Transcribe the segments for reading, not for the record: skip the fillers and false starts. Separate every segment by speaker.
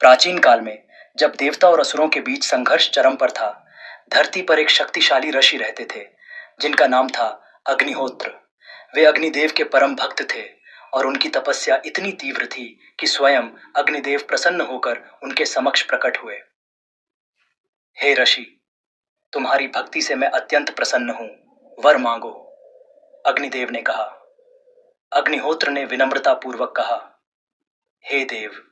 Speaker 1: प्राचीन काल में जब देवता और असुरों के बीच संघर्ष चरम पर था, धरती पर एक शक्तिशाली ऋषि रहते थे जिनका नाम था अग्निहोत्र। वे अग्निदेव के परम भक्त थे और उनकी तपस्या इतनी तीव्र थी कि स्वयं अग्निदेव प्रसन्न होकर उनके समक्ष प्रकट हुए। हे ऋषि, तुम्हारी भक्ति से मैं अत्यंत प्रसन्न हूं, वर मांगो, अग्निदेव ने कहा। अग्निहोत्र ने विनम्रता पूर्वक कहा, हे देव,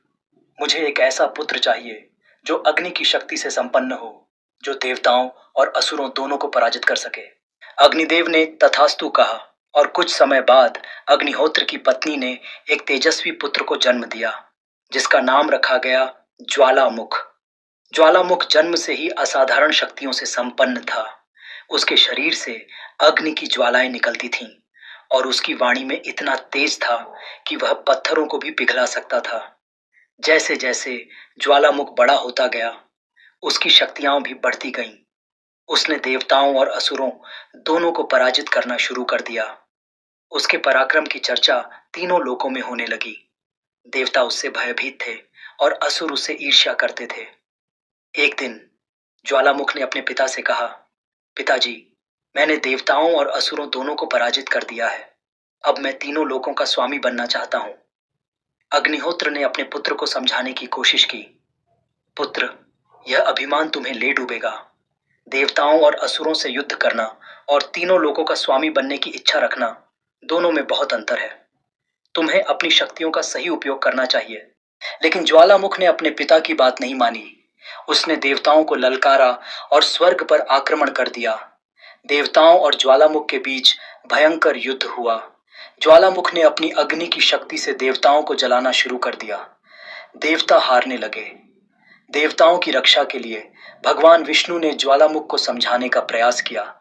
Speaker 1: मुझे एक ऐसा पुत्र चाहिए जो अग्नि की शक्ति से संपन्न हो, जो देवताओं और असुरों दोनों को पराजित कर सके। अग्निदेव ने तथास्तु कहा और कुछ समय बाद अग्निहोत्र की पत्नी ने एक तेजस्वी पुत्र को जन्म दिया जिसका नाम रखा गया ज्वालामुख। ज्वालामुख जन्म से ही असाधारण शक्तियों से संपन्न था। उसके शरीर से अग्नि की ज्वालाएं निकलती थीं और उसकी वाणी में इतना तेज था कि वह पत्थरों को भी पिघला सकता था। जैसे जैसे ज्वालामुख बड़ा होता गया, उसकी शक्तियां भी बढ़ती गईं। उसने देवताओं और असुरों दोनों को पराजित करना शुरू कर दिया। उसके पराक्रम की चर्चा तीनों लोकों में होने लगी। देवता उससे भयभीत थे और असुर उससे ईर्ष्या करते थे। एक दिन ज्वालामुख ने अपने पिता से कहा, पिताजी, मैंने देवताओं और असुरों दोनों को पराजित कर दिया है। अब मैं तीनों लोकों का स्वामी बनना चाहता हूं। अग्निहोत्र ने अपने पुत्र को समझाने की कोशिश की। पुत्र, यह अभिमान तुम्हें ले डूबेगा। देवताओं और असुरों से युद्ध करना और तीनों लोकों का स्वामी बनने की इच्छा रखना, दोनों में बहुत अंतर है। तुम्हें अपनी शक्तियों का सही उपयोग करना चाहिए। लेकिन ज्वालामुख ने अपने पिता की बात नहीं मानी। उसने देवताओं को ललकारा और स्वर्ग पर आक्रमण कर दिया। देवताओं और ज्वालामुख के बीच भयंकर युद्ध हुआ। ज्वालामुख ने अपनी अग्नि की शक्ति से देवताओं को जलाना शुरू कर दिया। देवता हारने लगे। देवताओं की रक्षा के लिए भगवान विष्णु ने ज्वालामुख को समझाने का प्रयास किया।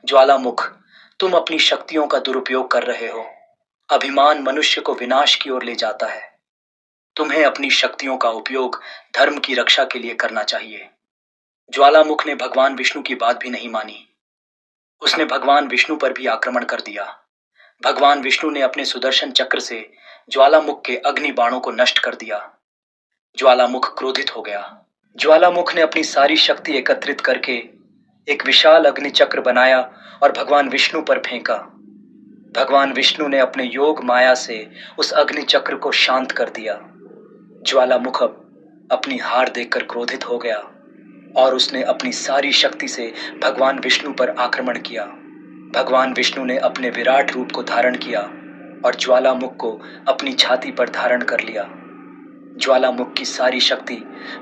Speaker 1: ज्वालामुख, तुम अपनी शक्तियों का दुरुपयोग कर रहे हो। अभिमान मनुष्य को विनाश की ओर ले जाता है। तुम्हें अपनी शक्तियों का उपयोग धर्म की रक्षा के लिए करना चाहिए। ज्वालामुख ने भगवान विष्णु की बात भी नहीं मानी। उसने भगवान विष्णु पर भी आक्रमण कर दिया। भगवान विष्णु ने अपने सुदर्शन चक्र से ज्वालामुख के अग्नि बाणों को नष्ट कर दिया। ज्वालामुख क्रोधित हो गया। ज्वालामुख ने अपनी सारी शक्ति एकत्रित करके एक विशाल अग्नि चक्र बनाया और भगवान विष्णु पर फेंका। भगवान विष्णु ने अपने योग माया से उस अग्नि चक्र को शांत कर दिया। ज्वालामुख अपनी हार देखकर क्रोधित हो गया और उसने अपनी सारी शक्ति से भगवान विष्णु पर आक्रमण किया। भगवान विष्णु ने अपने विराट रूप को धारण किया और ज्वालामुख को अपनी छाती पर धारण कर लिया। ज्वालामुख की सारी शक्ति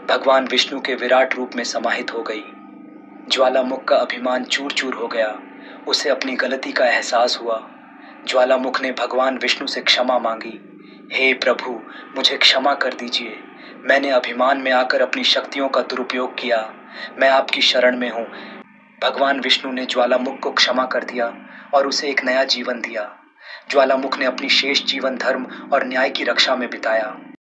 Speaker 1: भगवान विष्णु के विराट रूप में समाहित हो गई। ज्वालामुख का अभिमान चूर चूर हो गया। उसे अपनी गलती का एहसास हुआ। ज्वालामुख ने भगवान विष्णु से क्षमा मांगी। हे प्रभु, मुझे क्षमा कर दीजिए। मैंने अभिमान में आकर अपनी शक्तियों का दुरुपयोग किया। मैं आपकी शरण में हूँ। भगवान विष्णु ने ज्वालामुख को क्षमा कर दिया और उसे एक नया जीवन दिया। ज्वालामुख ने अपनी शेष जीवन धर्म और न्याय की रक्षा में बिताया।